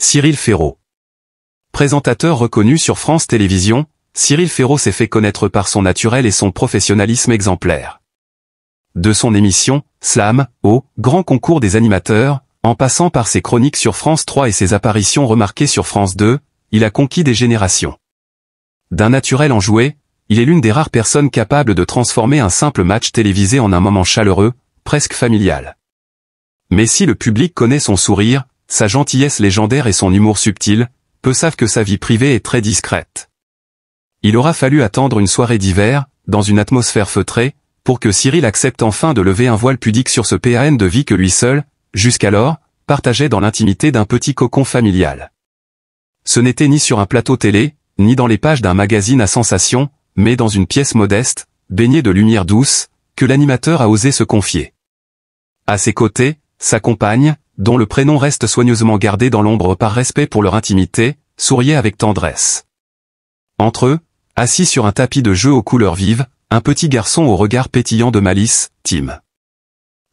Cyril Ferraud. Présentateur reconnu sur France Télévisions, Cyril Ferraud s'est fait connaître par son naturel et son professionnalisme exemplaire. De son émission, Slam, au grand concours des animateurs, en passant par ses chroniques sur France 3 et ses apparitions remarquées sur France 2, il a conquis des générations. D'un naturel enjoué, il est l'une des rares personnes capables de transformer un simple match télévisé en un moment chaleureux, presque familial. Mais si le public connaît son sourire, sa gentillesse légendaire et son humour subtil, peu savent que sa vie privée est très discrète. Il aura fallu attendre une soirée d'hiver, dans une atmosphère feutrée, pour que Cyril accepte enfin de lever un voile pudique sur ce pan de vie que lui seul, jusqu'alors, partageait dans l'intimité d'un petit cocon familial. Ce n'était ni sur un plateau télé, ni dans les pages d'un magazine à sensation, mais dans une pièce modeste, baignée de lumière douce, que l'animateur a osé se confier. À ses côtés, sa compagne, dont le prénom reste soigneusement gardé dans l'ombre par respect pour leur intimité, souriait avec tendresse. Entre eux, assis sur un tapis de jeu aux couleurs vives, un petit garçon au regard pétillant de malice, Tim.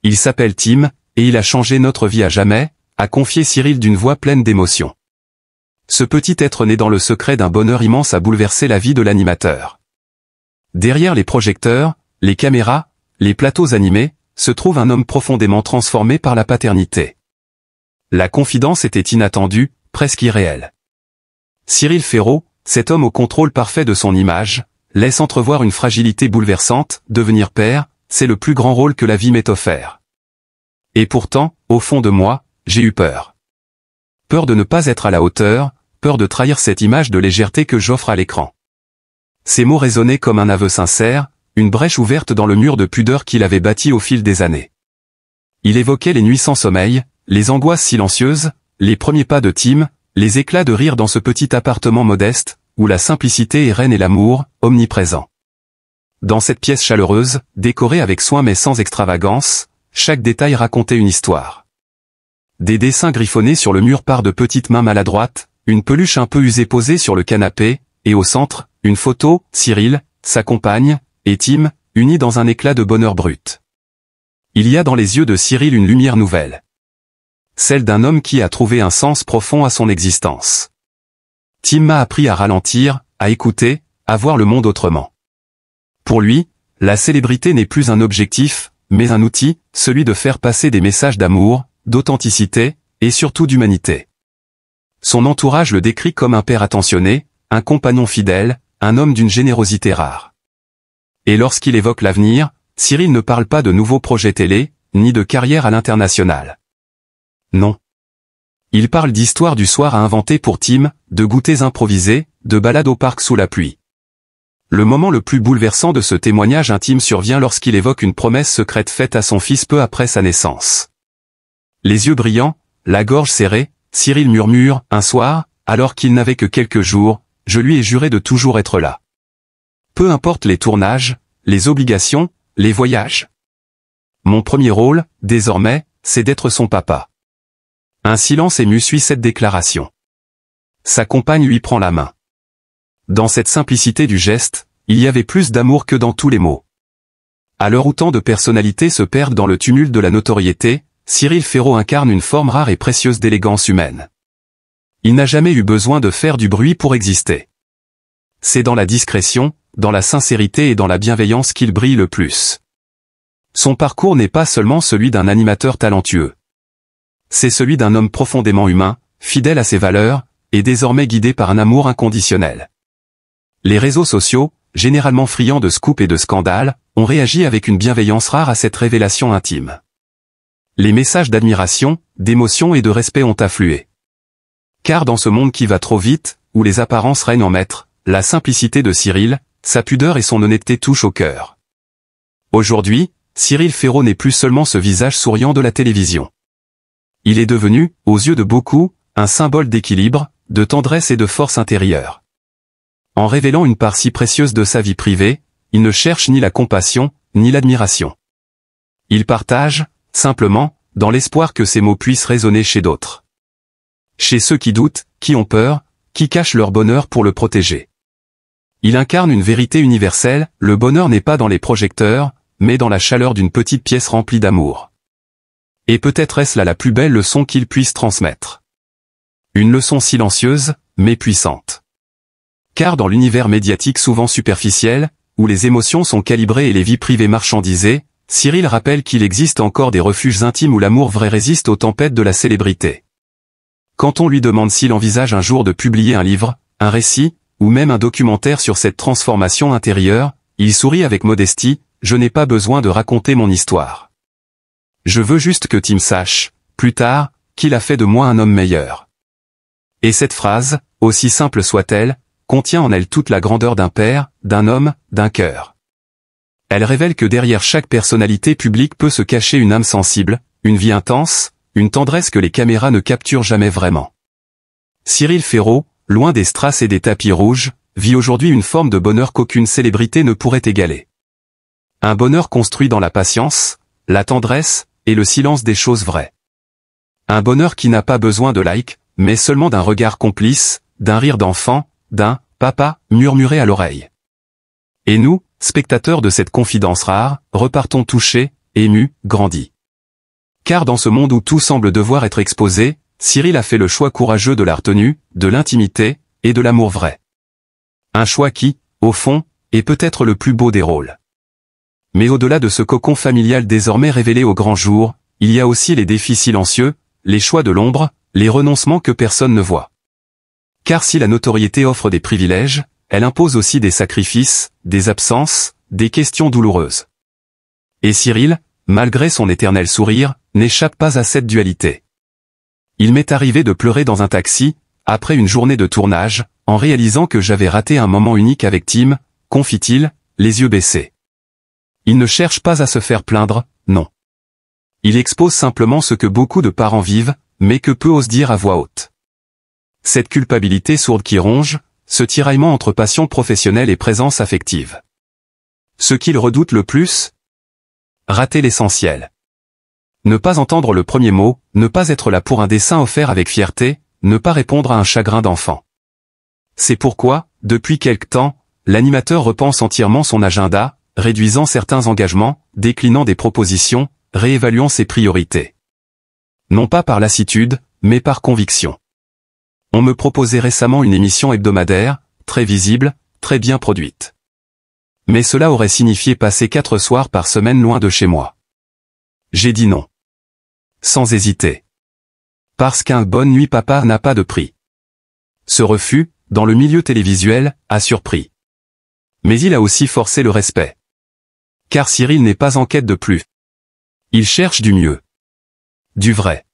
Il s'appelle Tim, et il a changé notre vie à jamais, a confié Cyril d'une voix pleine d'émotion. Ce petit être né dans le secret d'un bonheur immense a bouleversé la vie de l'animateur. Derrière les projecteurs, les caméras, les plateaux animés, se trouve un homme profondément transformé par la paternité. La confidence était inattendue, presque irréelle. Cyril Ferraud, cet homme au contrôle parfait de son image, laisse entrevoir une fragilité bouleversante. Devenir père, c'est le plus grand rôle que la vie m'ait offert. Et pourtant, au fond de moi, j'ai eu peur. Peur de ne pas être à la hauteur, peur de trahir cette image de légèreté que j'offre à l'écran. Ces mots résonnaient comme un aveu sincère, une brèche ouverte dans le mur de pudeur qu'il avait bâti au fil des années. Il évoquait les nuits sans sommeil, les angoisses silencieuses, les premiers pas de Tim, les éclats de rire dans ce petit appartement modeste, où la simplicité est reine et l'amour, omniprésent. Dans cette pièce chaleureuse, décorée avec soin mais sans extravagance, chaque détail racontait une histoire. Des dessins griffonnés sur le mur par de petites mains maladroites, une peluche un peu usée posée sur le canapé, et au centre, une photo, Cyril, sa compagne, et Tim, unis dans un éclat de bonheur brut. Il y a dans les yeux de Cyril une lumière nouvelle. Celle d'un homme qui a trouvé un sens profond à son existence. Tim m'a appris à ralentir, à écouter, à voir le monde autrement. Pour lui, la célébrité n'est plus un objectif, mais un outil, celui de faire passer des messages d'amour, d'authenticité, et surtout d'humanité. Son entourage le décrit comme un père attentionné, un compagnon fidèle, un homme d'une générosité rare. Et lorsqu'il évoque l'avenir, Cyril ne parle pas de nouveaux projets télé, ni de carrière à l'international. Non. Il parle d'histoires du soir à inventer pour Tim, de goûters improvisés, de balades au parc sous la pluie. Le moment le plus bouleversant de ce témoignage intime survient lorsqu'il évoque une promesse secrète faite à son fils peu après sa naissance. Les yeux brillants, la gorge serrée, Cyril murmure, un soir, alors qu'il n'avait que quelques jours, je lui ai juré de toujours être là. Peu importe les tournages, les obligations, les voyages. Mon premier rôle, désormais, c'est d'être son papa. Un silence ému suit cette déclaration. Sa compagne lui prend la main. Dans cette simplicité du geste, il y avait plus d'amour que dans tous les mots. À l'heure où tant de personnalités se perdent dans le tumulte de la notoriété, Cyril Ferraud incarne une forme rare et précieuse d'élégance humaine. Il n'a jamais eu besoin de faire du bruit pour exister. C'est dans la discrétion, dans la sincérité et dans la bienveillance qu'il brille le plus. Son parcours n'est pas seulement celui d'un animateur talentueux. C'est celui d'un homme profondément humain, fidèle à ses valeurs, et désormais guidé par un amour inconditionnel. Les réseaux sociaux, généralement friands de scoops et de scandales, ont réagi avec une bienveillance rare à cette révélation intime. Les messages d'admiration, d'émotion et de respect ont afflué. Car dans ce monde qui va trop vite, où les apparences règnent en maître, la simplicité de Cyril, sa pudeur et son honnêteté touchent au cœur. Aujourd'hui, Cyril Ferraud n'est plus seulement ce visage souriant de la télévision. Il est devenu, aux yeux de beaucoup, un symbole d'équilibre, de tendresse et de force intérieure. En révélant une part si précieuse de sa vie privée, il ne cherche ni la compassion, ni l'admiration. Il partage, simplement, dans l'espoir que ses mots puissent résonner chez d'autres. Chez ceux qui doutent, qui ont peur, qui cachent leur bonheur pour le protéger. Il incarne une vérité universelle, le bonheur n'est pas dans les projecteurs, mais dans la chaleur d'une petite pièce remplie d'amour. Et peut-être est-ce là la plus belle leçon qu'il puisse transmettre. Une leçon silencieuse, mais puissante. Car dans l'univers médiatique souvent superficiel, où les émotions sont calibrées et les vies privées marchandisées, Cyril rappelle qu'il existe encore des refuges intimes où l'amour vrai résiste aux tempêtes de la célébrité. Quand on lui demande s'il envisage un jour de publier un livre, un récit, ou même un documentaire sur cette transformation intérieure, il sourit avec modestie, « Je n'ai pas besoin de raconter mon histoire. Je veux juste que Tim sache, plus tard, qu'il a fait de moi un homme meilleur. » Et cette phrase, aussi simple soit-elle, contient en elle toute la grandeur d'un père, d'un homme, d'un cœur. Elle révèle que derrière chaque personnalité publique peut se cacher une âme sensible, une vie intense, une tendresse que les caméras ne capturent jamais vraiment. Cyril Ferraud, loin des strass et des tapis rouges, vit aujourd'hui une forme de bonheur qu'aucune célébrité ne pourrait égaler. Un bonheur construit dans la patience, la tendresse, et le silence des choses vraies. Un bonheur qui n'a pas besoin de likes, mais seulement d'un regard complice, d'un rire d'enfant, d'un « papa » murmuré à l'oreille. Et nous, spectateurs de cette confidence rare, repartons touchés, émus, grandis. Car dans ce monde où tout semble devoir être exposé, Cyril a fait le choix courageux de la retenue, de l'intimité, et de l'amour vrai. Un choix qui, au fond, est peut-être le plus beau des rôles. Mais au-delà de ce cocon familial désormais révélé au grand jour, il y a aussi les défis silencieux, les choix de l'ombre, les renoncements que personne ne voit. Car si la notoriété offre des privilèges, elle impose aussi des sacrifices, des absences, des questions douloureuses. Et Cyril, malgré son éternel sourire, n'échappe pas à cette dualité. Il m'est arrivé de pleurer dans un taxi, après une journée de tournage, en réalisant que j'avais raté un moment unique avec Tim, confie-t-il, les yeux baissés. Il ne cherche pas à se faire plaindre, non. Il expose simplement ce que beaucoup de parents vivent, mais que peu osent dire à voix haute. Cette culpabilité sourde qui ronge, ce tiraillement entre passion professionnelle et présence affective. Ce qu'il redoute le plus? Rater l'essentiel. Ne pas entendre le premier mot, ne pas être là pour un dessin offert avec fierté, ne pas répondre à un chagrin d'enfant. C'est pourquoi, depuis quelque temps, l'animateur repense entièrement son agenda, réduisant certains engagements, déclinant des propositions, réévaluant ses priorités. Non pas par lassitude, mais par conviction. On me proposait récemment une émission hebdomadaire, très visible, très bien produite. Mais cela aurait signifié passer 4 soirs par semaine loin de chez moi. J'ai dit non. Sans hésiter. Parce qu'un bonne nuit papa n'a pas de prix. Ce refus, dans le milieu télévisuel, a surpris. Mais il a aussi forcé le respect. Car Cyril n'est pas en quête de plus. Il cherche du mieux. Du vrai.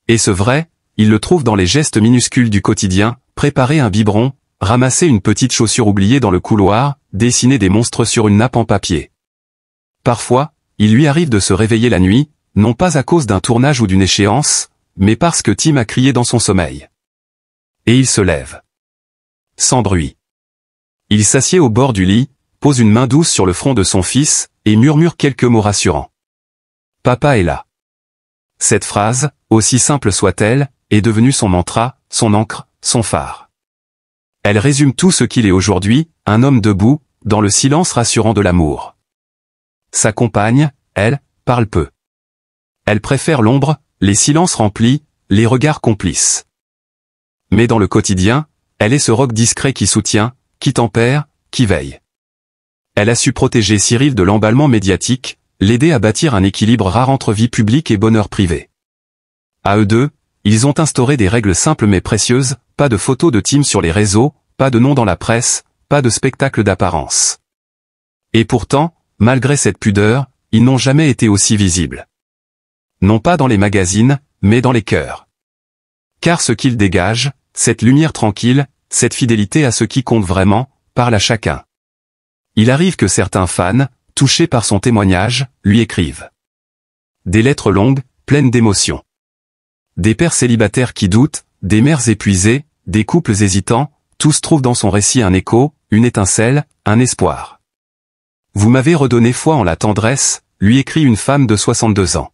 Et ce vrai, il le trouve dans les gestes minuscules du quotidien, préparer un biberon, ramasser une petite chaussure oubliée dans le couloir, dessiner des monstres sur une nappe en papier. Parfois, il lui arrive de se réveiller la nuit, non pas à cause d'un tournage ou d'une échéance, mais parce que Tim a crié dans son sommeil. Et il se lève. Sans bruit. Il s'assied au bord du lit, pose une main douce sur le front de son fils, et murmure quelques mots rassurants. Papa est là. Cette phrase, aussi simple soit-elle, est devenue son mantra, son ancre, son phare. Elle résume tout ce qu'il est aujourd'hui, un homme debout, dans le silence rassurant de l'amour. Sa compagne, elle, parle peu. Elle préfère l'ombre, les silences remplis, les regards complices. Mais dans le quotidien, elle est ce roc discret qui soutient, qui tempère, qui veille. Elle a su protéger Cyril de l'emballement médiatique, l'aider à bâtir un équilibre rare entre vie publique et bonheur privé. À eux deux, ils ont instauré des règles simples mais précieuses, pas de photos de Tim sur les réseaux, pas de nom dans la presse, pas de spectacle d'apparence. Et pourtant, malgré cette pudeur, ils n'ont jamais été aussi visibles. Non pas dans les magazines, mais dans les cœurs. Car ce qu'ils dégagent, cette lumière tranquille, cette fidélité à ce qui compte vraiment, parle à chacun. Il arrive que certains fans, touchés par son témoignage, lui écrivent. Des lettres longues, pleines d'émotions. Des pères célibataires qui doutent, des mères épuisées, des couples hésitants, tous trouvent dans son récit un écho, une étincelle, un espoir. Vous m'avez redonné foi en la tendresse, lui écrit une femme de 62 ans.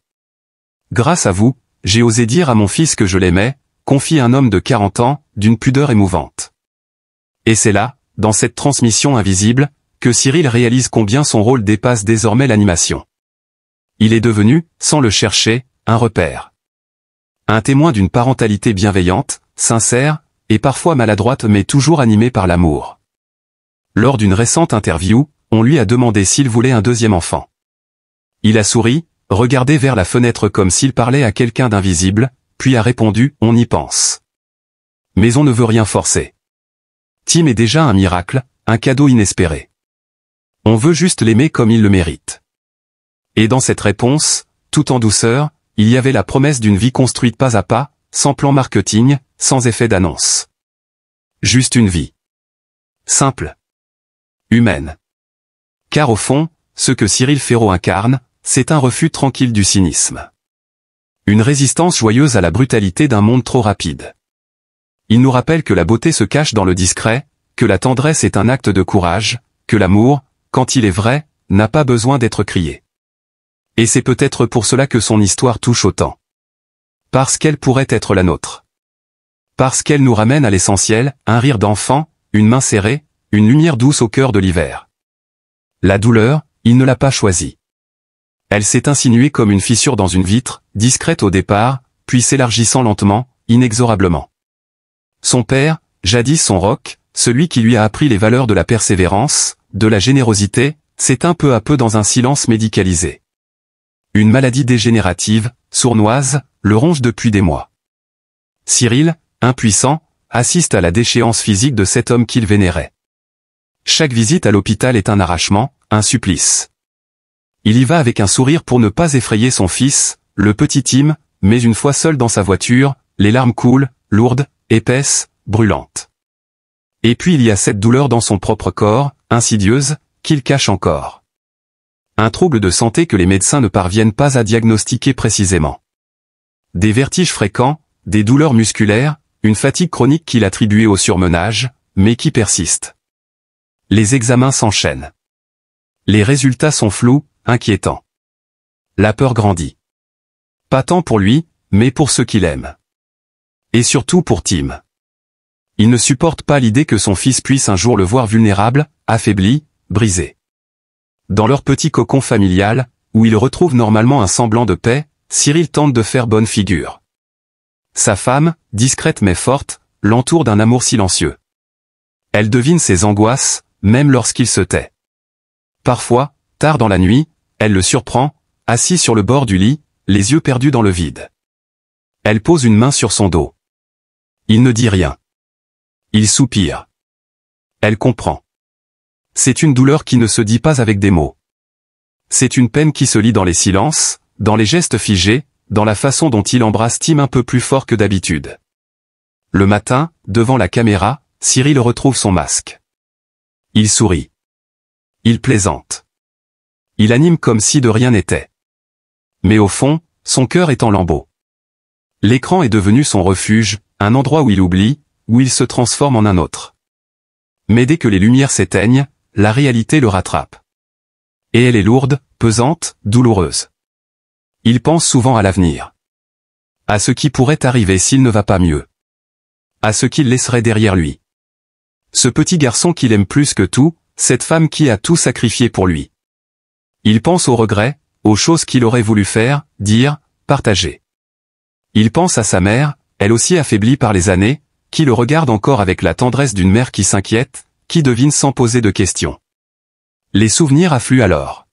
Grâce à vous, j'ai osé dire à mon fils que je l'aimais, confie un homme de 40 ans, d'une pudeur émouvante. Et c'est là, dans cette transmission invisible, que Cyril réalise combien son rôle dépasse désormais l'animation. Il est devenu, sans le chercher, un repère. Un témoin d'une parentalité bienveillante, sincère, et parfois maladroite mais toujours animée par l'amour. Lors d'une récente interview, on lui a demandé s'il voulait un deuxième enfant. Il a souri, regardé vers la fenêtre comme s'il parlait à quelqu'un d'invisible, puis a répondu « On y pense. Mais on ne veut rien forcer. Tim est déjà un miracle, un cadeau inespéré. On veut juste l'aimer comme il le mérite. » Et dans cette réponse, tout en douceur, il y avait la promesse d'une vie construite pas à pas, sans plan marketing, sans effet d'annonce. Juste une vie. Simple. Humaine. Car au fond, ce que Cyril Ferraud incarne, c'est un refus tranquille du cynisme. Une résistance joyeuse à la brutalité d'un monde trop rapide. Il nous rappelle que la beauté se cache dans le discret, que la tendresse est un acte de courage, que l'amour, quand il est vrai, n'a pas besoin d'être crié. Et c'est peut-être pour cela que son histoire touche autant. Parce qu'elle pourrait être la nôtre. Parce qu'elle nous ramène à l'essentiel, un rire d'enfant, une main serrée, une lumière douce au cœur de l'hiver. La douleur, il ne l'a pas choisie. Elle s'est insinuée comme une fissure dans une vitre, discrète au départ, puis s'élargissant lentement, inexorablement. Son père, jadis son roc, celui qui lui a appris les valeurs de la persévérance, de la générosité, s'éteint peu à peu dans un silence médicalisé. Une maladie dégénérative, sournoise, le ronge depuis des mois. Cyril, impuissant, assiste à la déchéance physique de cet homme qu'il vénérait. Chaque visite à l'hôpital est un arrachement, un supplice. Il y va avec un sourire pour ne pas effrayer son fils, le petit Tim, mais une fois seul dans sa voiture, les larmes coulent, lourdes, épaisses, brûlantes. Et puis il y a cette douleur dans son propre corps, insidieuse, qu'il cache encore. Un trouble de santé que les médecins ne parviennent pas à diagnostiquer précisément. Des vertiges fréquents, des douleurs musculaires, une fatigue chronique qu'il attribuait au surmenage, mais qui persiste. Les examens s'enchaînent. Les résultats sont flous, inquiétants. La peur grandit. Pas tant pour lui, mais pour ceux qu'il aime. Et surtout pour Tim. Il ne supporte pas l'idée que son fils puisse un jour le voir vulnérable, affaibli, brisé. Dans leur petit cocon familial, où il retrouve normalement un semblant de paix, Cyril tente de faire bonne figure. Sa femme, discrète mais forte, l'entoure d'un amour silencieux. Elle devine ses angoisses, même lorsqu'il se tait. Parfois, tard dans la nuit, elle le surprend, assis sur le bord du lit, les yeux perdus dans le vide. Elle pose une main sur son dos. Il ne dit rien. Il soupire. Elle comprend. C'est une douleur qui ne se dit pas avec des mots. C'est une peine qui se lit dans les silences, dans les gestes figés, dans la façon dont il embrasse Tim un peu plus fort que d'habitude. Le matin, devant la caméra, Cyril retrouve son masque. Il sourit. Il plaisante. Il anime comme si de rien n'était. Mais au fond, son cœur est en lambeaux. L'écran est devenu son refuge, un endroit où il oublie, où il se transforme en un autre. Mais dès que les lumières s'éteignent, la réalité le rattrape. Et elle est lourde, pesante, douloureuse. Il pense souvent à l'avenir. À ce qui pourrait arriver s'il ne va pas mieux. À ce qu'il laisserait derrière lui. Ce petit garçon qu'il aime plus que tout, cette femme qui a tout sacrifié pour lui. Il pense aux regrets, aux choses qu'il aurait voulu faire, dire, partager. Il pense à sa mère, elle aussi affaiblie par les années, qui le regarde encore avec la tendresse d'une mère qui s'inquiète, qui devine sans poser de questions. Les souvenirs affluent alors.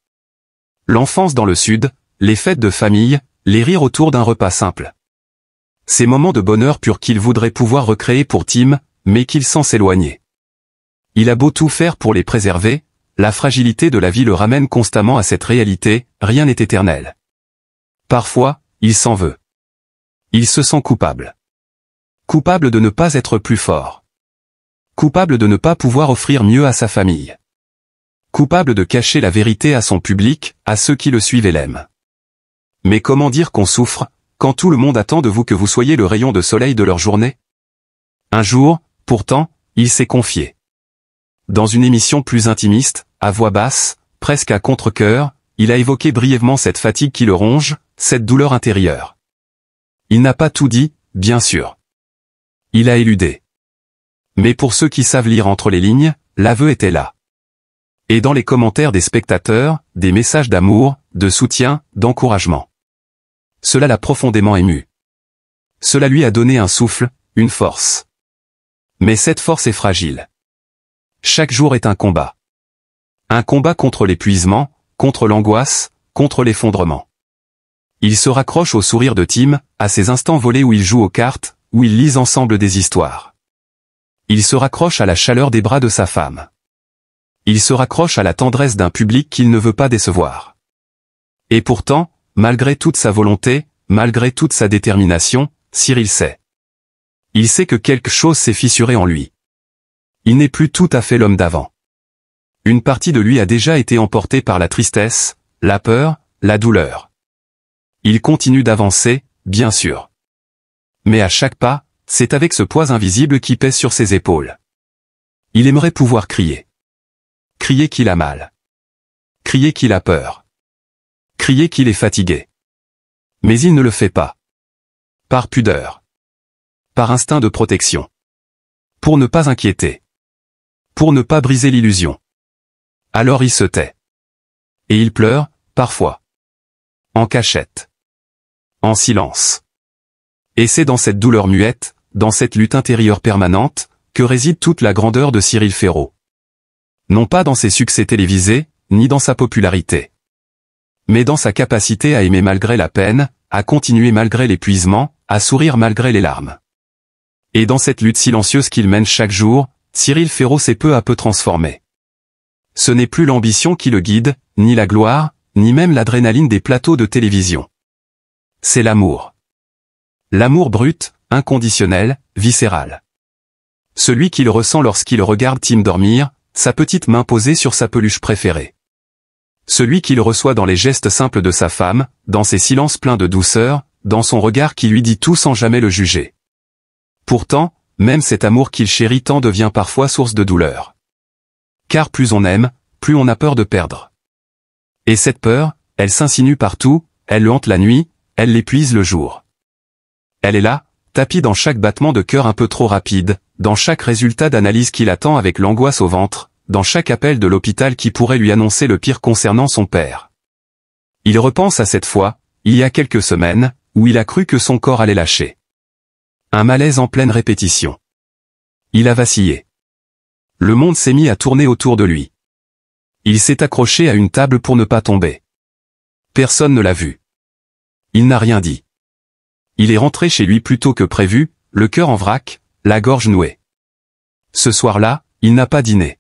L'enfance dans le sud, les fêtes de famille, les rires autour d'un repas simple. Ces moments de bonheur pur qu'il voudrait pouvoir recréer pour Tim, mais qu'il sent s'éloigner. Il a beau tout faire pour les préserver, la fragilité de la vie le ramène constamment à cette réalité, rien n'est éternel. Parfois, il s'en veut. Il se sent coupable. Coupable de ne pas être plus fort. Coupable de ne pas pouvoir offrir mieux à sa famille. Coupable de cacher la vérité à son public, à ceux qui le suivent et l'aiment. Mais comment dire qu'on souffre, quand tout le monde attend de vous que vous soyez le rayon de soleil de leur journée? Un jour, pourtant, il s'est confié. Dans une émission plus intimiste, à voix basse, presque à contre-cœur, il a évoqué brièvement cette fatigue qui le ronge, cette douleur intérieure. Il n'a pas tout dit, bien sûr. Il a éludé. Mais pour ceux qui savent lire entre les lignes, l'aveu était là. Et dans les commentaires des spectateurs, des messages d'amour, de soutien, d'encouragement. Cela l'a profondément ému. Cela lui a donné un souffle, une force. Mais cette force est fragile. Chaque jour est un combat. Un combat contre l'épuisement, contre l'angoisse, contre l'effondrement. Il se raccroche au sourire de Tim, à ces instants volés où ils jouent aux cartes, où ils lisent ensemble des histoires. Il se raccroche à la chaleur des bras de sa femme. Il se raccroche à la tendresse d'un public qu'il ne veut pas décevoir. Et pourtant, malgré toute sa volonté, malgré toute sa détermination, Cyril sait. Il sait que quelque chose s'est fissuré en lui. Il n'est plus tout à fait l'homme d'avant. Une partie de lui a déjà été emportée par la tristesse, la peur, la douleur. Il continue d'avancer, bien sûr. Mais à chaque pas, c'est avec ce poids invisible qui pèse sur ses épaules. Il aimerait pouvoir crier. Crier qu'il a mal. Crier qu'il a peur. Crier qu'il est fatigué. Mais il ne le fait pas. Par pudeur. Par instinct de protection. Pour ne pas inquiéter. Pour ne pas briser l'illusion. Alors il se tait. Et il pleure, parfois. En cachette. En silence. Et c'est dans cette douleur muette, dans cette lutte intérieure permanente, que réside toute la grandeur de Cyril Ferraud. Non pas dans ses succès télévisés, ni dans sa popularité. Mais dans sa capacité à aimer malgré la peine, à continuer malgré l'épuisement, à sourire malgré les larmes. Et dans cette lutte silencieuse qu'il mène chaque jour, Cyril Ferraud s'est peu à peu transformé. Ce n'est plus l'ambition qui le guide, ni la gloire, ni même l'adrénaline des plateaux de télévision. C'est l'amour. L'amour brut, inconditionnel, viscéral. Celui qu'il ressent lorsqu'il regarde Tim dormir, sa petite main posée sur sa peluche préférée. Celui qu'il reçoit dans les gestes simples de sa femme, dans ses silences pleins de douceur, dans son regard qui lui dit tout sans jamais le juger. Pourtant, même cet amour qu'il chérit tant devient parfois source de douleur. Car plus on aime, plus on a peur de perdre. Et cette peur, elle s'insinue partout, elle le hante la nuit, elle l'épuise le jour. Elle est là, tapie dans chaque battement de cœur un peu trop rapide, dans chaque résultat d'analyse qu'il attend avec l'angoisse au ventre, dans chaque appel de l'hôpital qui pourrait lui annoncer le pire concernant son père. Il repense à cette fois, il y a quelques semaines, où il a cru que son corps allait lâcher. Un malaise en pleine répétition. Il a vacillé. Le monde s'est mis à tourner autour de lui. Il s'est accroché à une table pour ne pas tomber. Personne ne l'a vu. Il n'a rien dit. Il est rentré chez lui plus tôt que prévu, le cœur en vrac, la gorge nouée. Ce soir-là, il n'a pas dîné.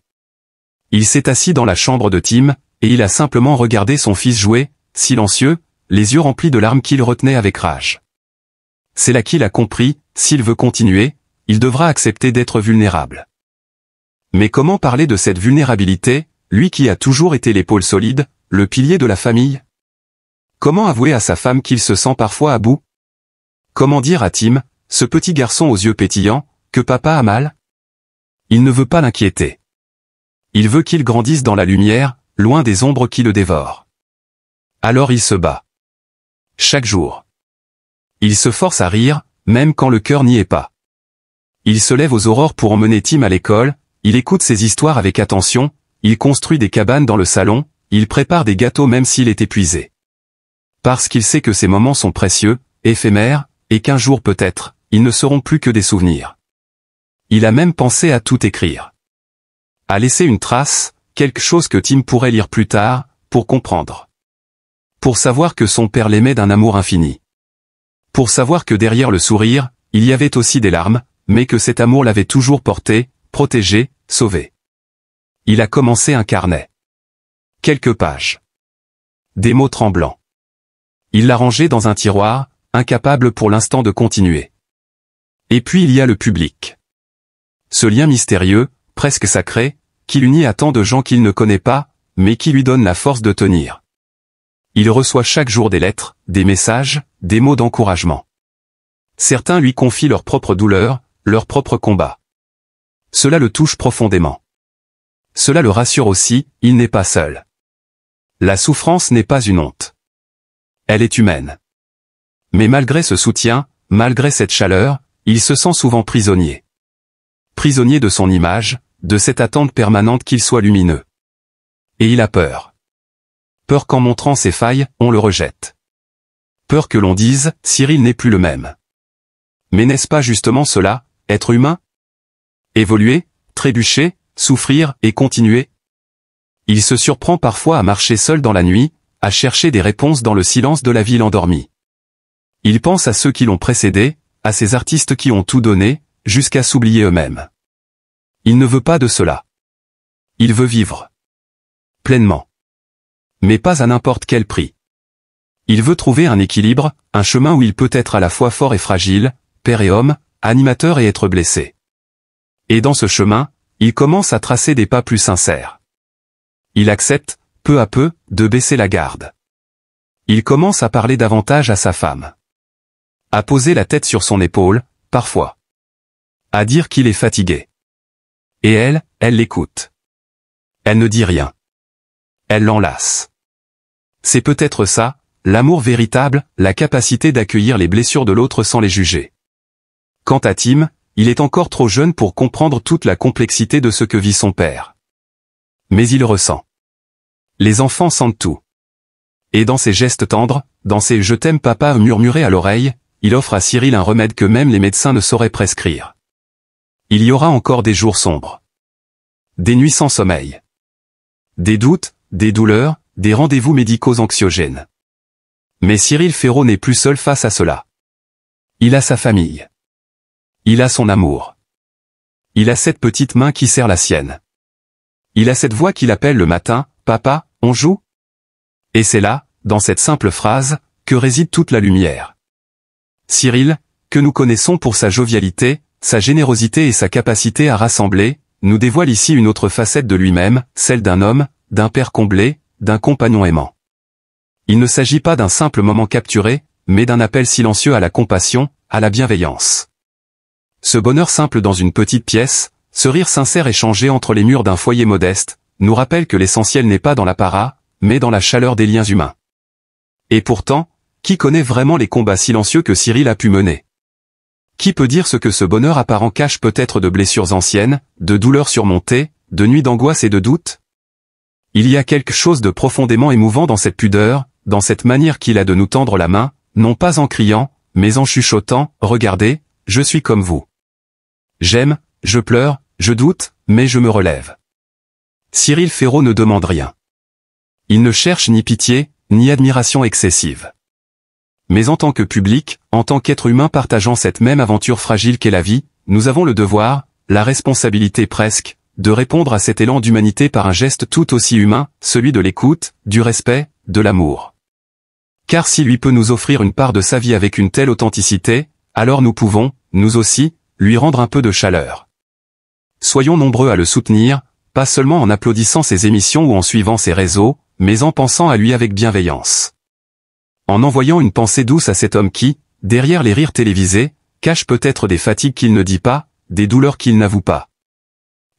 Il s'est assis dans la chambre de Tim, et il a simplement regardé son fils jouer, silencieux, les yeux remplis de larmes qu'il retenait avec rage. C'est là qu'il a compris, s'il veut continuer, il devra accepter d'être vulnérable. Mais comment parler de cette vulnérabilité, lui qui a toujours été l'épaule solide, le pilier de la famille? Comment avouer à sa femme qu'il se sent parfois à bout? Comment dire à Tim, ce petit garçon aux yeux pétillants, que papa a mal? Il ne veut pas l'inquiéter. Il veut qu'il grandisse dans la lumière, loin des ombres qui le dévorent. Alors il se bat. Chaque jour. Il se force à rire, même quand le cœur n'y est pas. Il se lève aux aurores pour emmener Tim à l'école, il écoute ses histoires avec attention, il construit des cabanes dans le salon, il prépare des gâteaux même s'il est épuisé. Parce qu'il sait que ces moments sont précieux, éphémères, et qu'un jour peut-être, ils ne seront plus que des souvenirs. Il a même pensé à tout écrire. À laisser une trace, quelque chose que Tim pourrait lire plus tard, pour comprendre. Pour savoir que son père l'aimait d'un amour infini. Pour savoir que derrière le sourire, il y avait aussi des larmes, mais que cet amour l'avait toujours porté, protégé, sauvé. Il a commencé un carnet. Quelques pages. Des mots tremblants. Il l'a rangé dans un tiroir, incapable pour l'instant de continuer. Et puis il y a le public. Ce lien mystérieux, presque sacré, qui l'unit à tant de gens qu'il ne connaît pas, mais qui lui donne la force de tenir. Il reçoit chaque jour des lettres, des messages, des mots d'encouragement. Certains lui confient leurs propres douleurs, leurs propres combats. Cela le touche profondément. Cela le rassure aussi, il n'est pas seul. La souffrance n'est pas une honte. Elle est humaine. Mais malgré ce soutien, malgré cette chaleur, il se sent souvent prisonnier. Prisonnier de son image, de cette attente permanente qu'il soit lumineux. Et il a peur. Peur qu'en montrant ses failles, on le rejette. Peur que l'on dise, Cyril n'est plus le même. Mais n'est-ce pas justement cela, être humain? Évoluer, trébucher, souffrir et continuer? Il se surprend parfois à marcher seul dans la nuit, à chercher des réponses dans le silence de la ville endormie. Il pense à ceux qui l'ont précédé, à ces artistes qui ont tout donné, jusqu'à s'oublier eux-mêmes. Il ne veut pas de cela. Il veut vivre. Pleinement. Mais pas à n'importe quel prix. Il veut trouver un équilibre, un chemin où il peut être à la fois fort et fragile, père et homme, animateur et être blessé. Et dans ce chemin, il commence à tracer des pas plus sincères. Il accepte, peu à peu, de baisser la garde. Il commence à parler davantage à sa femme. À poser la tête sur son épaule, parfois. À dire qu'il est fatigué. Et elle l'écoute. Elle ne dit rien. Elle l'enlace. C'est peut-être ça, l'amour véritable, la capacité d'accueillir les blessures de l'autre sans les juger. Quant à Tim, il est encore trop jeune pour comprendre toute la complexité de ce que vit son père. Mais il ressent. Les enfants sentent tout. Et dans ses gestes tendres, dans ses « je t'aime papa » murmurés à l'oreille, il offre à Cyril un remède que même les médecins ne sauraient prescrire. Il y aura encore des jours sombres. Des nuits sans sommeil. Des doutes, des douleurs, des rendez-vous médicaux anxiogènes. Mais Cyril Ferraud n'est plus seul face à cela. Il a sa famille. Il a son amour. Il a cette petite main qui serre la sienne. Il a cette voix qui l'appelle le matin, « Papa, on joue ?» Et c'est là, dans cette simple phrase, que réside toute la lumière. Cyril, que nous connaissons pour sa jovialité, sa générosité et sa capacité à rassembler, nous dévoile ici une autre facette de lui-même, celle d'un homme, d'un père comblé, d'un compagnon aimant. Il ne s'agit pas d'un simple moment capturé, mais d'un appel silencieux à la compassion, à la bienveillance. Ce bonheur simple dans une petite pièce, ce rire sincère échangé entre les murs d'un foyer modeste, nous rappelle que l'essentiel n'est pas dans l'apparat, mais dans la chaleur des liens humains. Et pourtant, qui connaît vraiment les combats silencieux que Cyril a pu mener? Qui peut dire ce que ce bonheur apparent cache peut-être de blessures anciennes, de douleurs surmontées, de nuits d'angoisse et de doutes? Il y a quelque chose de profondément émouvant dans cette pudeur, dans cette manière qu'il a de nous tendre la main, non pas en criant, mais en chuchotant, « Regardez, je suis comme vous. J'aime, je pleure, je doute, mais je me relève. » Cyril Ferraud ne demande rien. Il ne cherche ni pitié, ni admiration excessive. Mais en tant que public, en tant qu'être humain partageant cette même aventure fragile qu'est la vie, nous avons le devoir, la responsabilité presque, de répondre à cet élan d'humanité par un geste tout aussi humain, celui de l'écoute, du respect, de l'amour. Car si lui peut nous offrir une part de sa vie avec une telle authenticité, alors nous pouvons, nous aussi, lui rendre un peu de chaleur. Soyons nombreux à le soutenir, pas seulement en applaudissant ses émissions ou en suivant ses réseaux, mais en pensant à lui avec bienveillance. En envoyant une pensée douce à cet homme qui, derrière les rires télévisés, cache peut-être des fatigues qu'il ne dit pas, des douleurs qu'il n'avoue pas.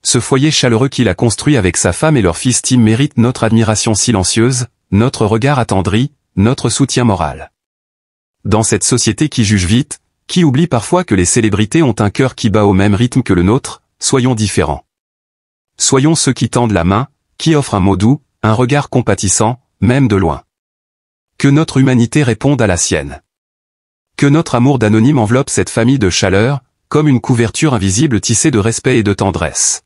Ce foyer chaleureux qu'il a construit avec sa femme et leur fils Tim mérite notre admiration silencieuse, notre regard attendri, notre soutien moral. Dans cette société qui juge vite, qui oublie parfois que les célébrités ont un cœur qui bat au même rythme que le nôtre, soyons différents. Soyons ceux qui tendent la main, qui offrent un mot doux, un regard compatissant, même de loin. Que notre humanité réponde à la sienne. Que notre amour d'anonyme enveloppe cette famille de chaleur, comme une couverture invisible tissée de respect et de tendresse.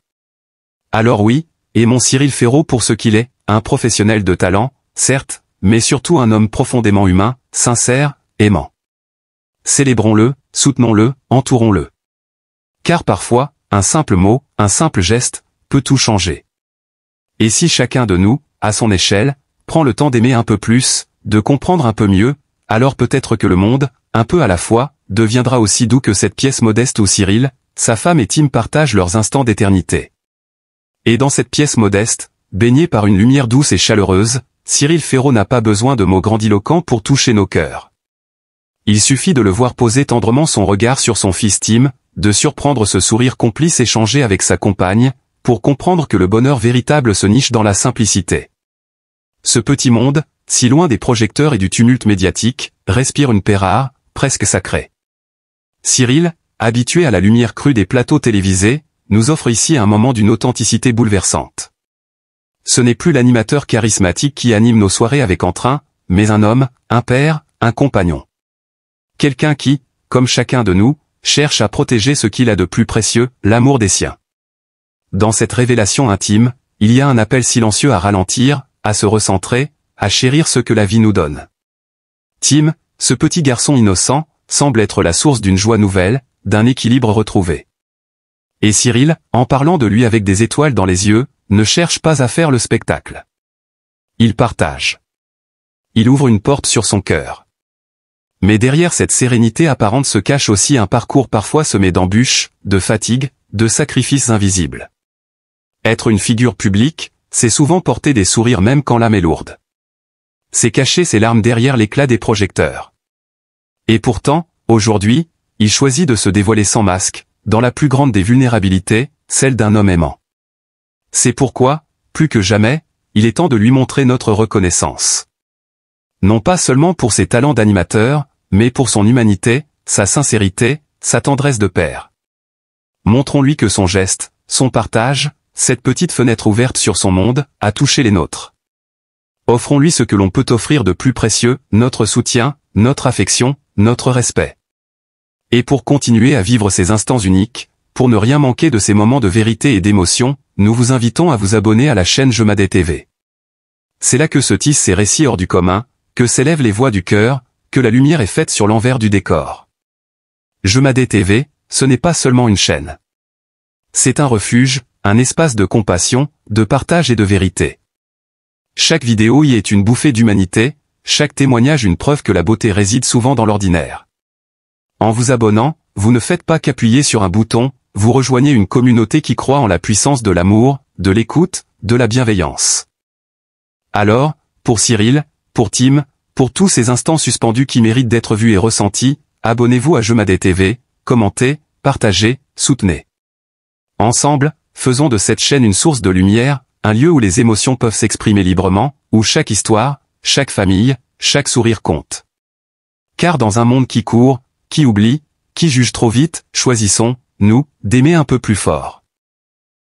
Alors oui, aimons Cyril Ferraud pour ce qu'il est, un professionnel de talent, certes, mais surtout un homme profondément humain, sincère, aimant. Célébrons-le, soutenons-le, entourons-le. Car parfois, un simple mot, un simple geste, peut tout changer. Et si chacun de nous, à son échelle, prend le temps d'aimer un peu plus, de comprendre un peu mieux, alors peut-être que le monde, un peu à la fois, deviendra aussi doux que cette pièce modeste où Cyril, sa femme et Tim partagent leurs instants d'éternité. Et dans cette pièce modeste, baignée par une lumière douce et chaleureuse, Cyril Ferraud n'a pas besoin de mots grandiloquents pour toucher nos cœurs. Il suffit de le voir poser tendrement son regard sur son fils Tim, de surprendre ce sourire complice échangé avec sa compagne, pour comprendre que le bonheur véritable se niche dans la simplicité. Ce petit monde, si loin des projecteurs et du tumulte médiatique, respire une paix rare, presque sacrée. Cyril, habitué à la lumière crue des plateaux télévisés, nous offre ici un moment d'une authenticité bouleversante. Ce n'est plus l'animateur charismatique qui anime nos soirées avec entrain, mais un homme, un père, un compagnon. Quelqu'un qui, comme chacun de nous, cherche à protéger ce qu'il a de plus précieux, l'amour des siens. Dans cette révélation intime, il y a un appel silencieux à ralentir, à se recentrer, à chérir ce que la vie nous donne. Tim, ce petit garçon innocent, semble être la source d'une joie nouvelle, d'un équilibre retrouvé. Et Cyril, en parlant de lui avec des étoiles dans les yeux, ne cherche pas à faire le spectacle. Il partage. Il ouvre une porte sur son cœur. Mais derrière cette sérénité apparente se cache aussi un parcours parfois semé d'embûches, de fatigue, de sacrifices invisibles. Être une figure publique, c'est souvent porter des sourires même quand l'âme est lourde. C'est cacher ses larmes derrière l'éclat des projecteurs. Et pourtant, aujourd'hui, il choisit de se dévoiler sans masque, dans la plus grande des vulnérabilités, celle d'un homme aimant. C'est pourquoi, plus que jamais, il est temps de lui montrer notre reconnaissance. Non pas seulement pour ses talents d'animateur, mais pour son humanité, sa sincérité, sa tendresse de père. Montrons-lui que son geste, son partage, cette petite fenêtre ouverte sur son monde, a touché les nôtres. Offrons-lui ce que l'on peut offrir de plus précieux, notre soutien, notre affection, notre respect. Et pour continuer à vivre ces instants uniques, pour ne rien manquer de ces moments de vérité et d'émotion, nous vous invitons à vous abonner à la chaîne Jemadé TV. C'est là que se tissent ces récits hors du commun, que s'élèvent les voix du cœur, que la lumière est faite sur l'envers du décor. Jemadé TV, ce n'est pas seulement une chaîne. C'est un refuge, un espace de compassion, de partage et de vérité. Chaque vidéo y est une bouffée d'humanité, chaque témoignage une preuve que la beauté réside souvent dans l'ordinaire. En vous abonnant, vous ne faites pas qu'appuyer sur un bouton, vous rejoignez une communauté qui croit en la puissance de l'amour, de l'écoute, de la bienveillance. Alors, pour Cyril, pour Tim, pour tous ces instants suspendus qui méritent d'être vus et ressentis, abonnez-vous à Jemadé TV, commentez, partagez, soutenez. Ensemble, faisons de cette chaîne une source de lumière, un lieu où les émotions peuvent s'exprimer librement, où chaque histoire, chaque famille, chaque sourire compte. Car dans un monde qui court, qui oublie, qui juge trop vite, choisissons, nous, d'aimer un peu plus fort.